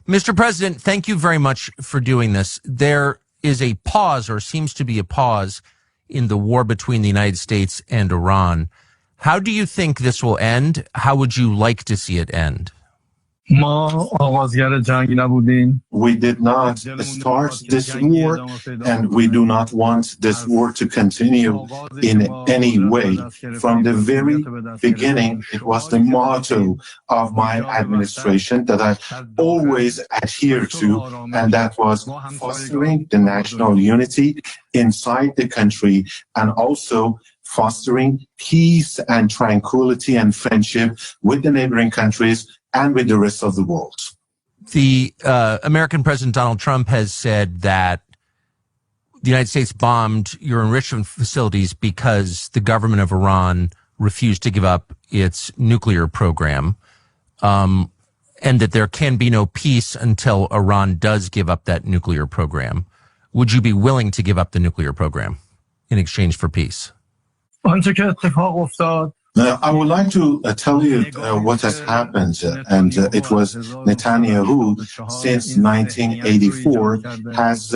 Mr. President, thank you very much for doing this. There is a pause, or seems to be a pause, in the war between the United States and Iran. How do you think this will end? How would you like to see it end? We did not start this war, and we do not want this war to continue in any way. From the very beginning, it was the motto of my administration that I always adhere to, and that was fostering the national unity inside the country and also fostering peace and tranquility and friendship with the neighboring countries and with the rest of the world. The American President Donald Trump has said that the United States bombed your enrichment facilities because the government of Iran refused to give up its nuclear program, and that there can be no peace until Iran does give up that nuclear program. Would you be willing to give up the nuclear program in exchange for peace? I would like to tell you what has happened, and it was Netanyahu since 1984 has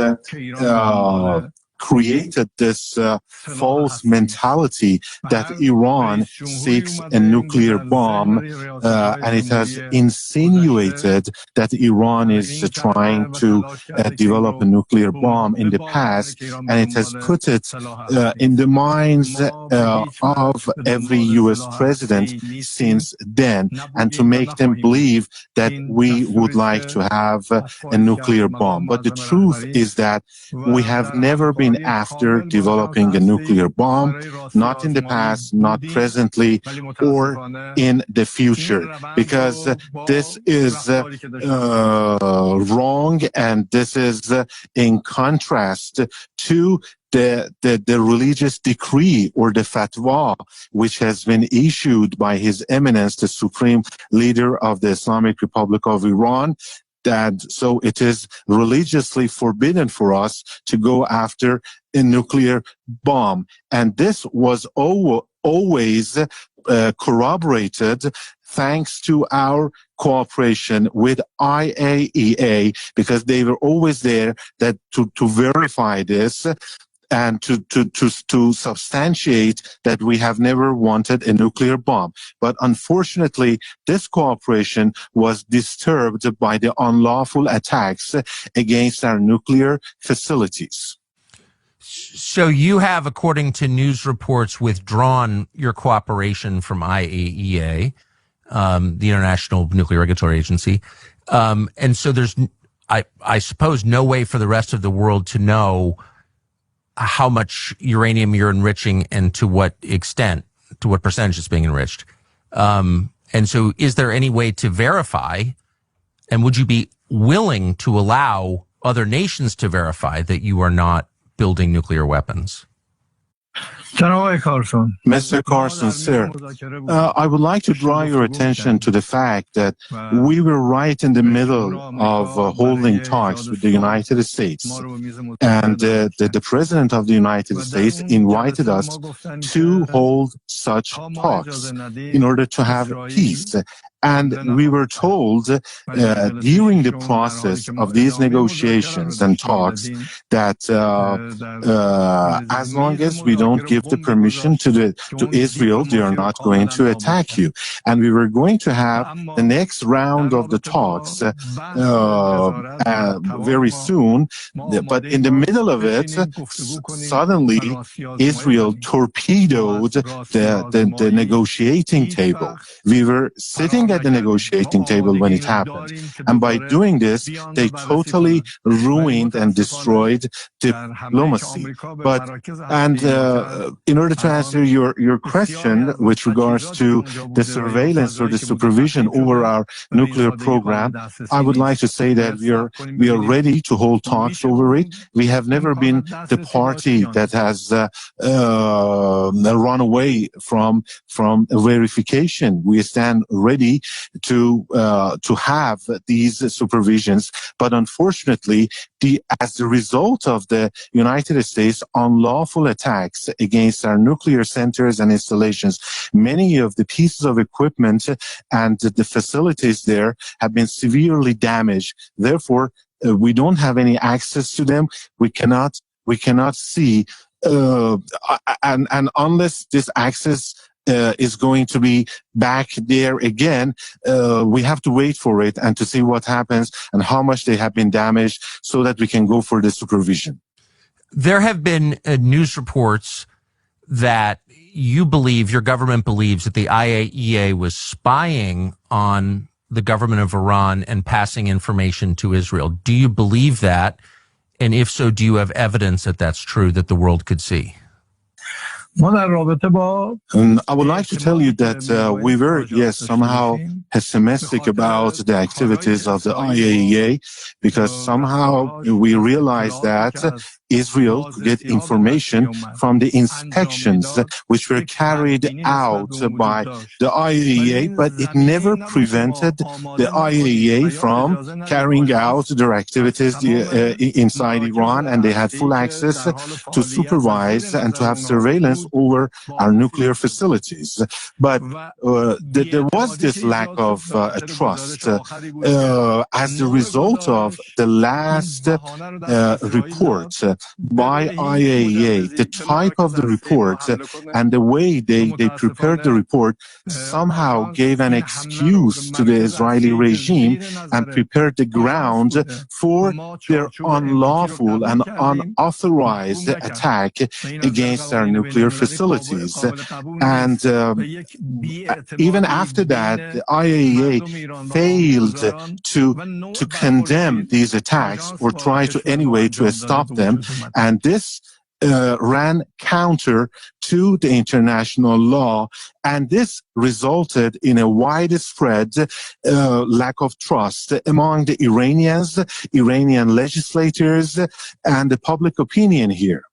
created this false mentality that Iran seeks a nuclear bomb, and it has insinuated that Iran is trying to develop a nuclear bomb in the past, and it has put it in the minds of every U.S. president since then, and to make them believe that we would like to have a nuclear bomb. But the truth is that we have never been after developing a nuclear bomb, not in the past, not presently, or in the future, because this is wrong, and this is in contrast to the religious decree or the fatwa which has been issued by His Eminence, the Supreme Leader of the Islamic Republic of Iran, that so it is religiously forbidden for us to go after a nuclear bomb. And this was always corroborated thanks to our cooperation with IAEA, because they were always there that to verify this and to substantiate that we have never wanted a nuclear bomb. But unfortunately, this cooperation was disturbed by the unlawful attacks against our nuclear facilities. So you have, according to news reports, withdrawn your cooperation from IAEA, the International Nuclear Regulatory Agency. And so there's, I suppose, no way for the rest of the world to know how much uranium you're enriching and to what extent, to what percentage it's being enriched. And so is there any way to verify, and would you be willing to allow other nations to verify that you are not building nuclear weapons? Mr. Carlson, sir, I would like to draw your attention to the fact that we were right in the middle of holding talks with the United States. And the President of the United States invited us to hold such talks in order to have peace. And we were told during the process of these negotiations and talks that as long as we don't give the permission to Israel, they are not going to attack you. And we were going to have the next round of the talks very soon. But in the middle of it, suddenly Israel torpedoed the negotiating table. We were sitting at the negotiating table when it happened. And by doing this, they totally ruined and destroyed diplomacy. In order to answer your question with regards to the surveillance or the supervision over our nuclear program, I would like to say that we are ready to hold talks over it. We have never been the party that has run away from verification. We stand ready to have these supervisions. But unfortunately, as a result of the United States unlawful attacks against our nuclear centers and installations, many of the pieces of equipment and the facilities there have been severely damaged. Therefore, we don't have any access to them. We cannot see, and unless this access is going to be back there again, we have to wait for it and to see what happens and how much they have been damaged so that we can go for the supervision. There have been news reports that your government believes that the IAEA was spying on the government of Iran and passing information to Israel. Do you believe that? And if so, do you have evidence that that's true that the world could see? I would like to tell you that we were, somehow pessimistic about the activities of the IAEA, because somehow we realized that Israel could get information from the inspections which were carried out by the IAEA, but it never prevented the IAEA from carrying out their activities inside Iran, and they had full access to supervise and to have surveillance over our nuclear facilities. But there was this lack of trust as the result of the last report by IAEA. The type of the report and the way they prepared the report somehow gave an excuse to the Israeli regime and prepared the ground for their unlawful and unauthorized attack against our nuclear facilities. And even after that, the IAEA failed to condemn these attacks or try to anyway to stop them. And this ran counter to the international law, and this resulted in a widespread lack of trust among the Iranian legislators, and the public opinion here.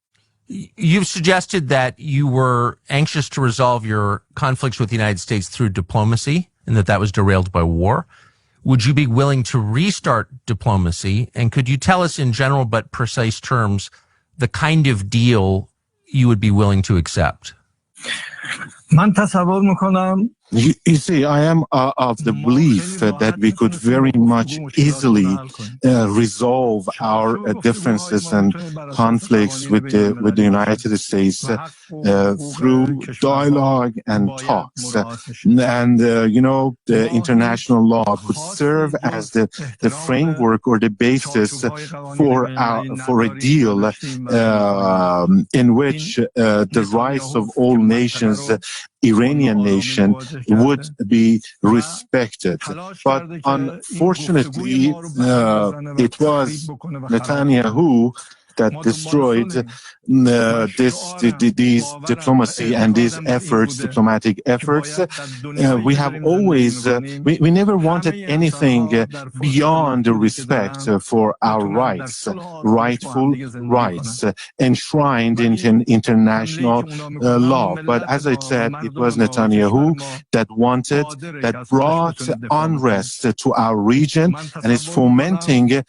You've suggested that you were anxious to resolve your conflicts with the United States through diplomacy, and that was derailed by war. Would you be willing to restart diplomacy? And could you tell us in general but precise terms the kind of deal you would be willing to accept? You see, I am of the belief that we could very much easily resolve our differences and conflicts with the United States through dialogue and talks. And the international law could serve as the framework or the basis for a deal in which the rights of all nations, Iranian nation, would be respected. But unfortunately, it was Netanyahu that destroyed these diplomacy and these diplomatic efforts. We have always, we never wanted anything beyond the respect for our rights, rightful rights, enshrined in international law. But as I said, it was Netanyahu that brought unrest to our region and is fomenting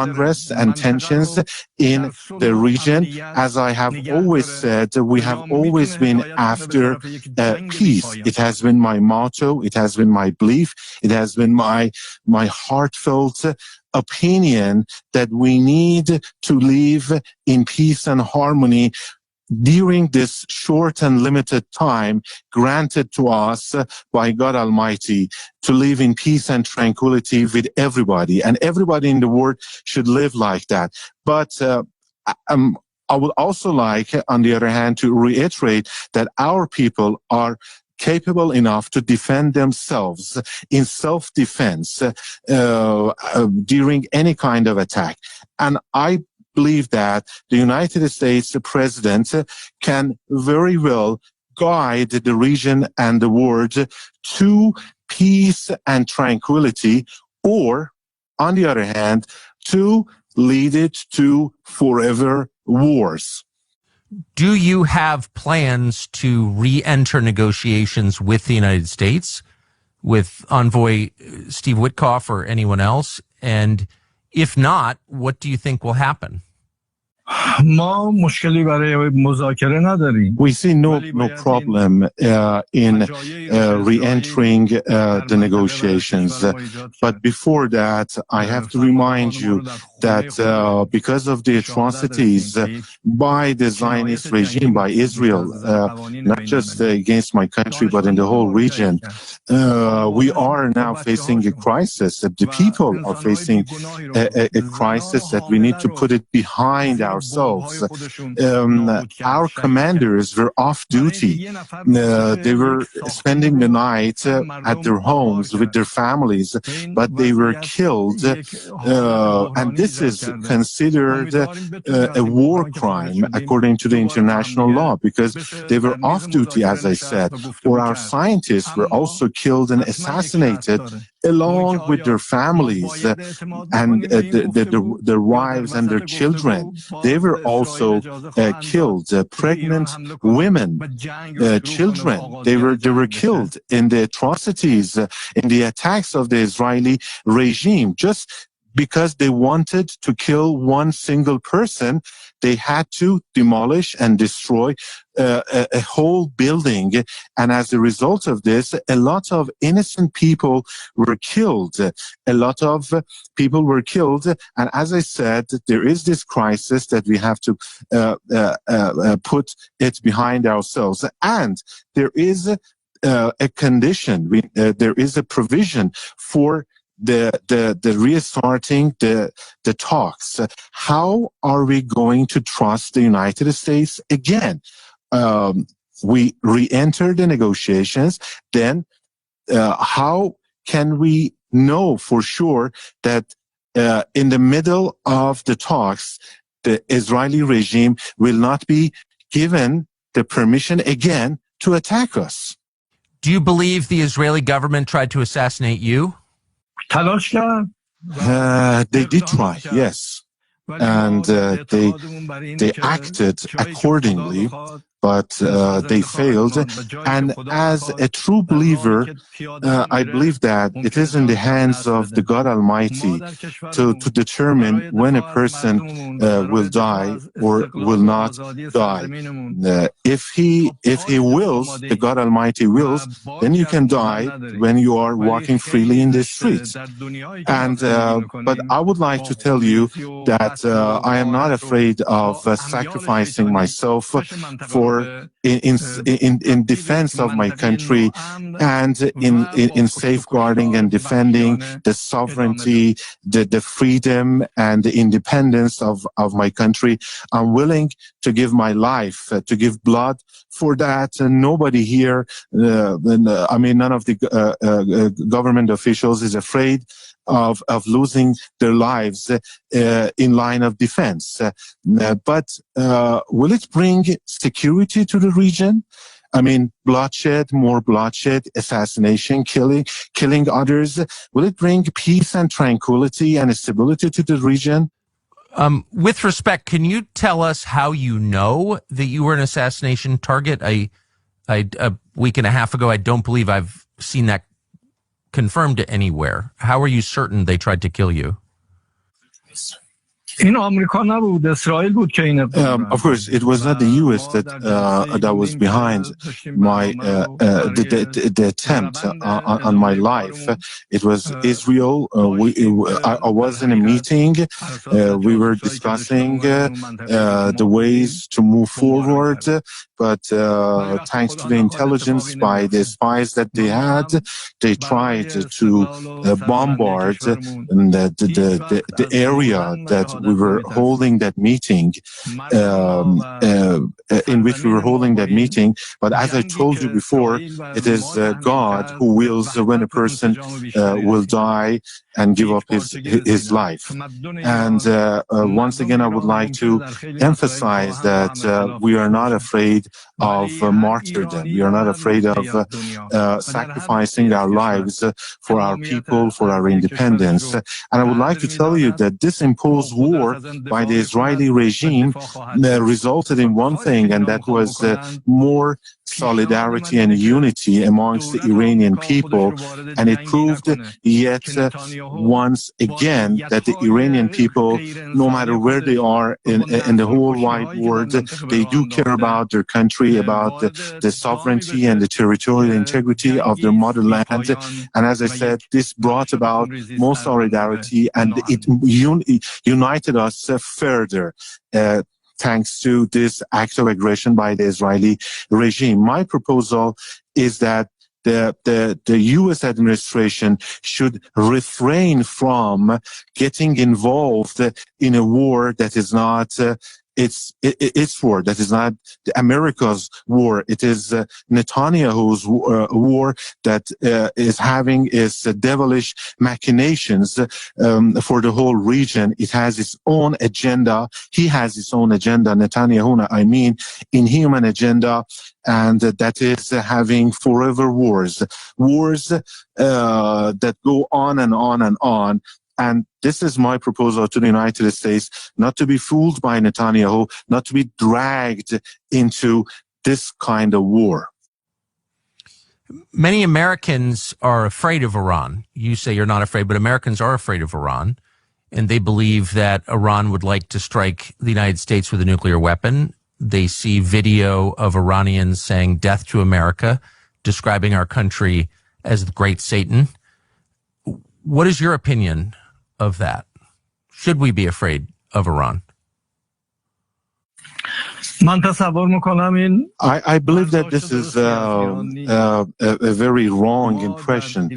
unrest and tensions in the region. As I have always said, we have always been after peace. It has been my motto. It has been my belief. It has been my heartfelt opinion that we need to live in peace and harmony during this short and limited time granted to us by God Almighty, to live in peace and tranquility with everybody. And everybody in the world should live like that. But I would also like, on the other hand, to reiterate that our people are capable enough to defend themselves in self-defense during any kind of attack. And I believe that the United States president can very well guide the region and the world to peace and tranquility, or, on the other hand, to lead it to forever wars. Do you have plans to re-enter negotiations with the United States? with envoy Steve Witkoff or anyone else? And if not, what do you think will happen? ما مشکلی برای مذاکره نداریم. We see no problem in re-entering the negotiations. But before that, I have to remind you that because of the atrocities by the Zionist regime, by Israel, not just against my country, but in the whole region, we are now facing a crisis. The people are facing a crisis that we need to put it behind ourselves. Our commanders were off duty. They were spending the night at their homes with their families, but they were killed. And this is considered a war crime according to the international law, because they were off duty, as I said. Or our scientists were also killed and assassinated along with their families and their wives and their children. They were also killed. Pregnant women, children, they were killed in the atrocities, in the attacks of the Israeli regime. Just because they wanted to kill one single person, they had to demolish and destroy a whole building. And as a result of this, a lot of innocent people were killed. A lot of people were killed. And as I said, there is this crisis that we have to put it behind ourselves. And there is a condition, there is a provision for the restarting the talks. How are we going to trust the United States again? We re-enter the negotiations. Then how can we know for sure that in the middle of the talks, the Israeli regime will not be given the permission again to attack us? Do you believe the Israeli government tried to assassinate you? They did try, yes. And they acted accordingly, but they failed. And as a true believer, I believe that it is in the hands of the God Almighty to determine when a person will die or will not die. If he wills, the God Almighty wills, then you can die when you are walking freely in the streets. And but I would like to tell you that I am not afraid of sacrificing myself for in defense of my country and in safeguarding and defending the sovereignty, the freedom and the independence of my country. I'm willing to give my life, to give blood for that. And nobody here, I mean, none of the government officials is afraid of losing their lives in line of defense. But will it bring security to the region? I mean, bloodshed, more bloodshed, assassination, killing others. Will it bring peace and tranquility and stability to the region? With respect, can you tell us how you know that you were an assassination target? A week and a half ago, I don't believe I've seen that confirmed anywhere. How are you certain they tried to kill you? این آمریکا نبود، اسرائیل بود که این Of course, it was not the U.S. that was behind my the attempt on my life. It was Israel. I was in a meeting. We were discussing the ways to move forward. But thanks to the intelligence by the spies that they had, they tried to bombard the area that we were holding that meeting, in which we were holding that meeting. But as I told you before, it is God who wills when a person will die and give up his life. And once again, I would like to emphasize that we are not afraid of martyrdom. We are not afraid of sacrificing our lives for our people, for our independence. And I would like to tell you that this imposed war by the Israeli regime resulted in one thing, and that was more solidarity and unity amongst the Iranian people. And it proved yet once again that the Iranian people, no matter where they are in the whole wide world, they do care about their country, about the sovereignty and the territorial integrity of their motherland. And as I said, this brought about more solidarity, and it united us further. Thanks to this act of aggression by the Israeli regime. My proposal is that the U.S. administration should refrain from getting involved in a war that is not its war, that is not America's war. It is Netanyahu's war that is having its devilish machinations for the whole region. It has its own agenda. He has his own agenda, Netanyahu, I mean, inhuman agenda, and that is having forever wars that go on and on and on. And this is my proposal to the United States, not to be fooled by Netanyahu, not to be dragged into this kind of war. Many Americans are afraid of Iran. You say you're not afraid, but Americans are afraid of Iran. And they believe that Iran would like to strike the United States with a nuclear weapon. They see video of Iranians saying death to America, describing our country as the great Satan. What is your opinion of that? Should we be afraid of Iran? I believe that this is a very wrong impression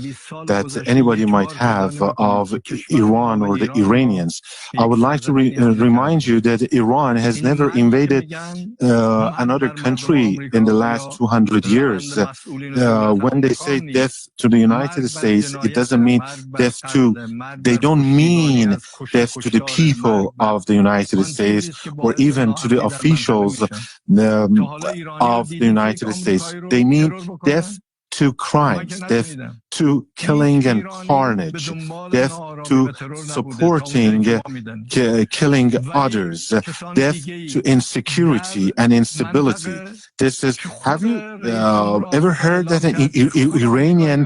that anybody might have of Iran or the Iranians. I would like to remind you that Iran has never invaded another country in the last 200 years. When they say death to the United States, it doesn't mean death to, they don't mean death to the people of the United States or even to the officials of the United States. They mean death to crimes, death to killing and carnage, death to supporting killing others, death to insecurity and instability. This is, have you ever heard that an Iranian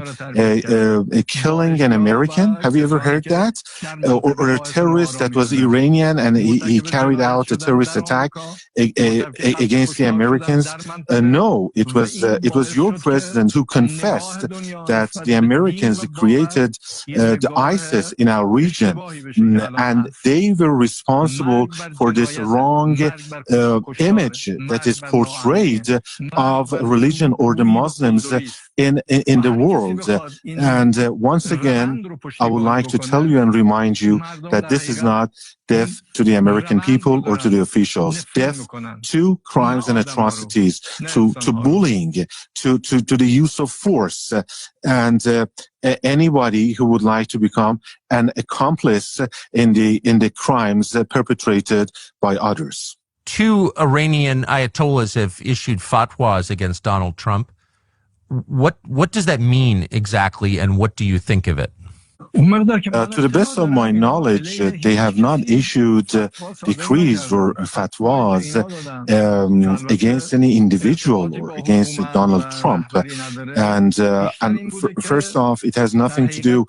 killing an American? Have you ever heard that? Or a terrorist that was Iranian and he carried out a terrorist attack against the Americans? No, it was your president who confessed that the Americans created the ISIS in our region, and they were responsible for this wrong image that is portrayed of religion or the Muslims in the world. And once again, I would like to tell you and remind you that this is not death to the American people or to the officials. Death to crimes and atrocities, to bullying, to the use of force, and anybody who would like to become an accomplice in the crimes perpetrated by others. 2 Iranian ayatollahs have issued fatwas against Donald Trump. What does that mean exactly, and what do you think of it? To the best of my knowledge, they have not issued decrees or fatwas against any individual or against Donald Trump. And first off, it has nothing to do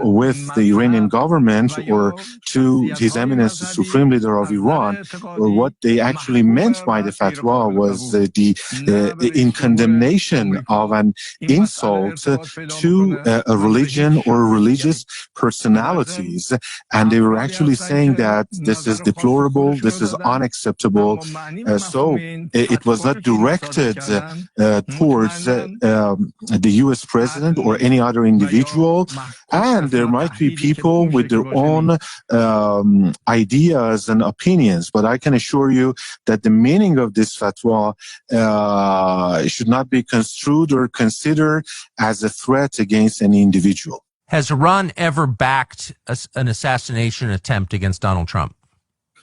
with the Iranian government or to His Eminence, the Supreme Leader of Iran. Or what they actually meant by the fatwa was in condemnation of an insult to a religion or religious personalities, and they were actually saying that this is deplorable, this is unacceptable. So it was not directed towards the U.S. president or any other individual, and there might be people with their own ideas and opinions, but I can assure you that the meaning of this fatwa should not be construed or considered as a threat against any individual. Has Iran ever backed an assassination attempt against Donald Trump?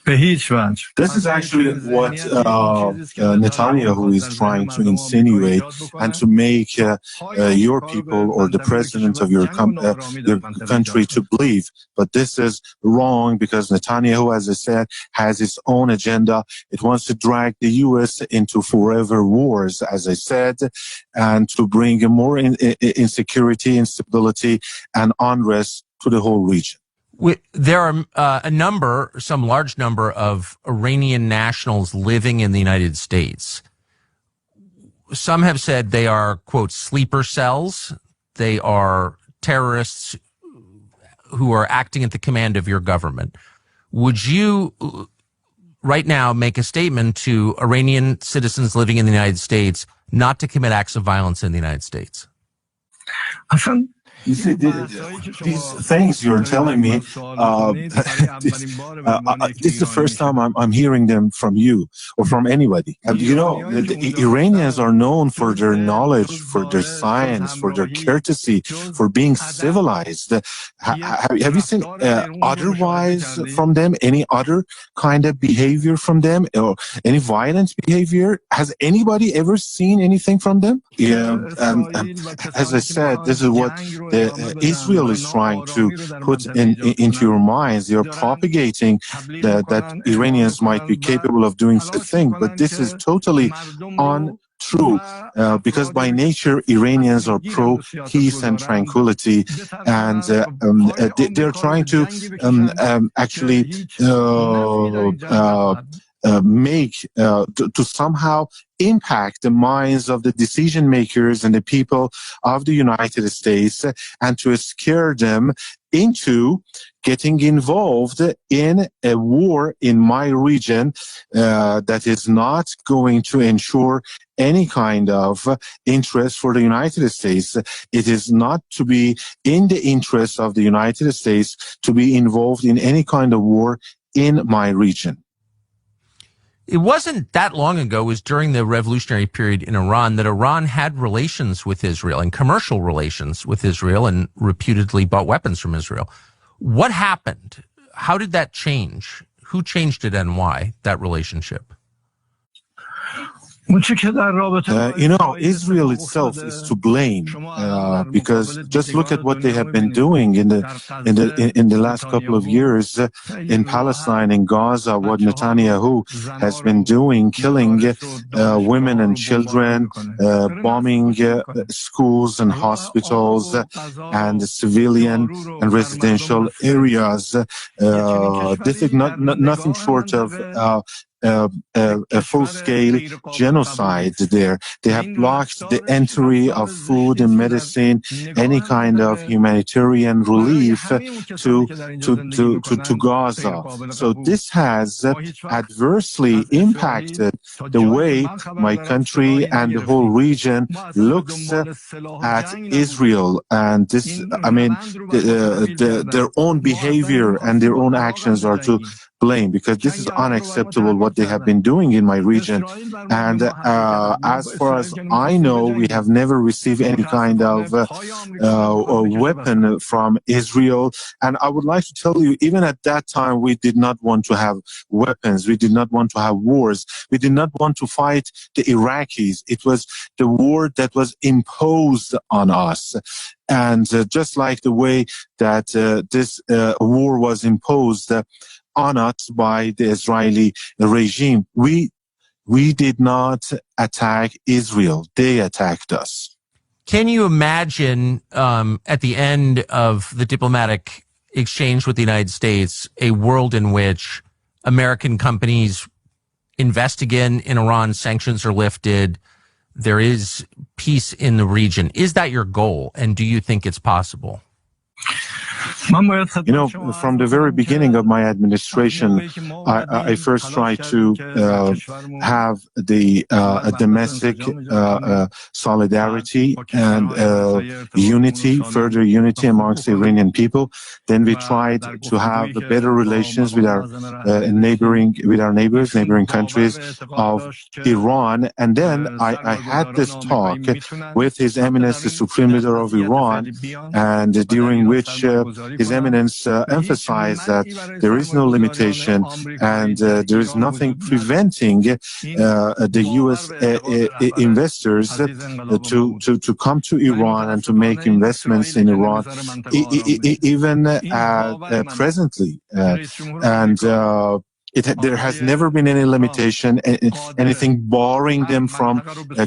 This is actually what Netanyahu is trying to insinuate and to make your people or the president of your country to believe. But this is wrong because Netanyahu, as I said, has its own agenda. It wants to drag the U.S. into forever wars, as I said, and to bring more insecurity, instability, and unrest to the whole region. There are some large number of Iranian nationals living in the United States. Some have said they are, quote, sleeper cells. They are terrorists who are acting at the command of your government. Would you right now make a statement to Iranian citizens living in the United States not to commit acts of violence in the United States? You see, these things you're telling me, this is the first time I'm hearing them from you or from anybody. You know, the Iranians are known for their knowledge, for their science, for their courtesy, for being civilized. Have you seen otherwise from them, any other kind of behavior from them or any violent behavior? Has anybody ever seen anything from them? Yeah, as I said, this is what Israel is trying to put into your minds. They are propagating that Iranians might be capable of doing such a thing, but this is totally untrue because by nature Iranians are pro peace and tranquility, and they're trying to actually make to somehow impact the minds of the decision makers and the people of the United States and to scare them into getting involved in a war in my region that is not going to ensure any kind of interest for the United States. It is not to be in the interest of the United States to be involved in any kind of war in my region. It wasn't that long ago, it was during the revolutionary period in Iran, that Iran had relations with Israel and commercial relations with Israel and reputedly bought weapons from Israel. What happened? How did that change? Who changed it and why, that relationship? You know, Israel itself is to blame because just look at what they have been doing in the last couple of years in Palestine, in Gaza. What Netanyahu has been doing, killing women and children, bombing schools and hospitals and civilian and residential areas. This is nothing short of a full-scale genocide there. They have blocked the entry of food and medicine, any kind of humanitarian relief to Gaza. So this has adversely impacted the way my country and the whole region looks at Israel. And this, I mean, their own behavior and their own actions are to blame because this is unacceptable what they have been doing in my region. And as far as I know, we have never received any kind of weapon from Israel. And I would like to tell you, even at that time, we did not want to have weapons. We did not want to have wars. We did not want to fight the Iraqis. It was the war that was imposed on us. And just like the way that this war was imposed on us by the Israeli regime, we did not attack Israel. They attacked us. Can you imagine at the end of the diplomatic exchange with the United States a world in which American companies invest again in Iran, sanctions are lifted, there is peace in the region? Is that your goal, and do you think it's possible? You know, from the very beginning of my administration, I first tried to have the domestic solidarity and unity, further unity amongst the Iranian people. Then we tried to have better relations with our neighboring countries of Iran. And then I had this talk with His Eminence, the Supreme Leader of Iran, and during which His Eminence emphasized that there is no limitation and there is nothing preventing the U.S. investors to come to Iran and to make investments in Iran, even presently. There has never been any limitation, anything barring them from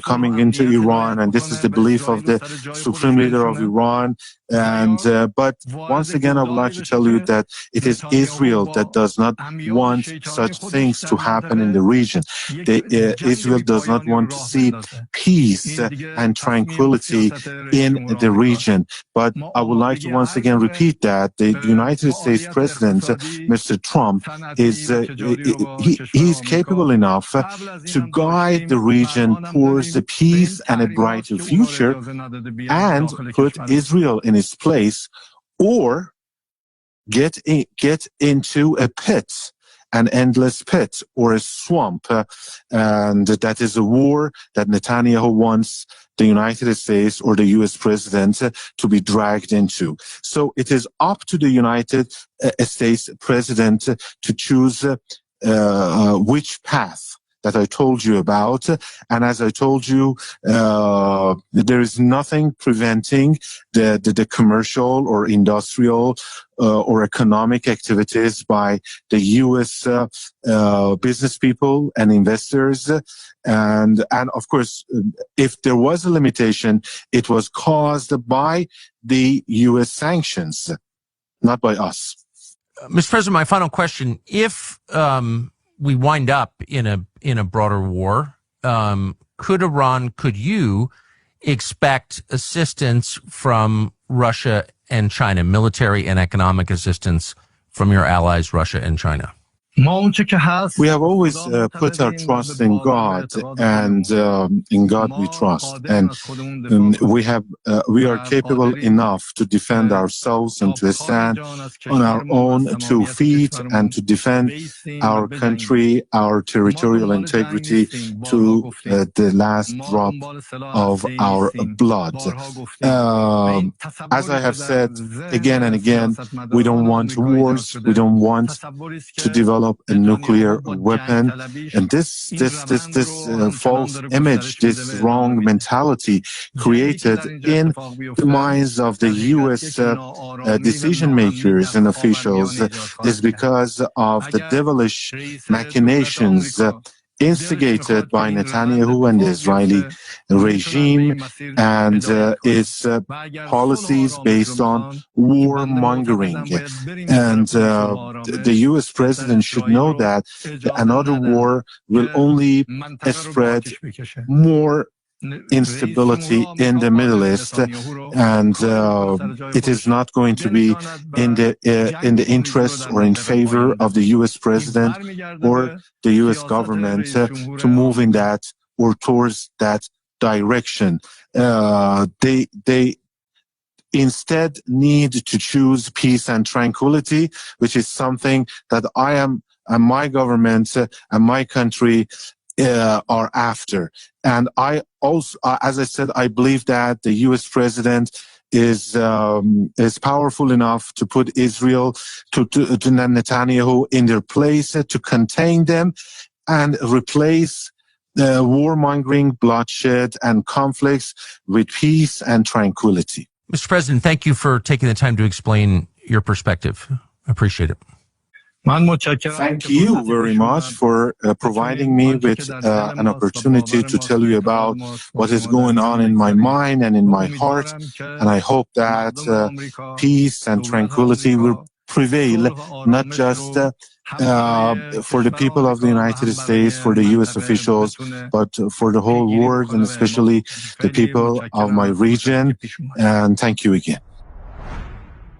coming into Iran, and this is the belief of the Supreme Leader of Iran. But once again, I would like to tell you that it is Israel that does not want such things to happen in the region. Israel does not want to see peace and tranquility in the region. But I would like to once again repeat that the United States President, Mr. Trump, he's capable enough to guide the region towards the peace and a brighter future and put Israel in its place, or get into a pit, an endless pit or a swamp, and that is a war that Netanyahu wants the United States or the U.S. president to be dragged into. So it is up to the United States president to choose which path that I told you about. And as I told you, there is nothing preventing the commercial or industrial or economic activities by the U.S. Business people and investors. And of course, if there was a limitation, it was caused by the U.S. sanctions, not by us. Mr. President, my final question: if we wind up in a broader war, could you expect assistance from Russia and China, military and economic assistance from your allies, Russia and China? We have always put our trust in God, and in God we trust. And we are capable enough to defend ourselves and to stand on our own 2 feet and to defend our country, our territorial integrity to the last drop of our blood. As I have said again and again, we don't want wars. We don't want to develop a nuclear weapon, and this false image, this wrong mentality created in the minds of the U.S. decision makers and officials is because of the devilish machinations instigated by Netanyahu and the Israeli regime and its policies based on warmongering. And the U.S. president should know that another war will only spread more instability in the Middle East, and it is not going to be in the interest or in favor of the U.S. president or the U.S. government to move in that or towards that direction. They instead need to choose peace and tranquility, which is something that I am and my government and my country are after. And I also, as I said, I believe that the U.S. president is powerful enough to put Israel, to Netanyahu in their place, to contain them and replace warmongering, bloodshed, and conflicts with peace and tranquility. Mr. President, thank you for taking the time to explain your perspective. I appreciate it. Thank you very much for providing me with an opportunity to tell you about what is going on in my mind and in my heart. And I hope that peace and tranquility will prevail, not just for the people of the United States, for the U.S. officials, but for the whole world, and especially the people of my region. And thank you again.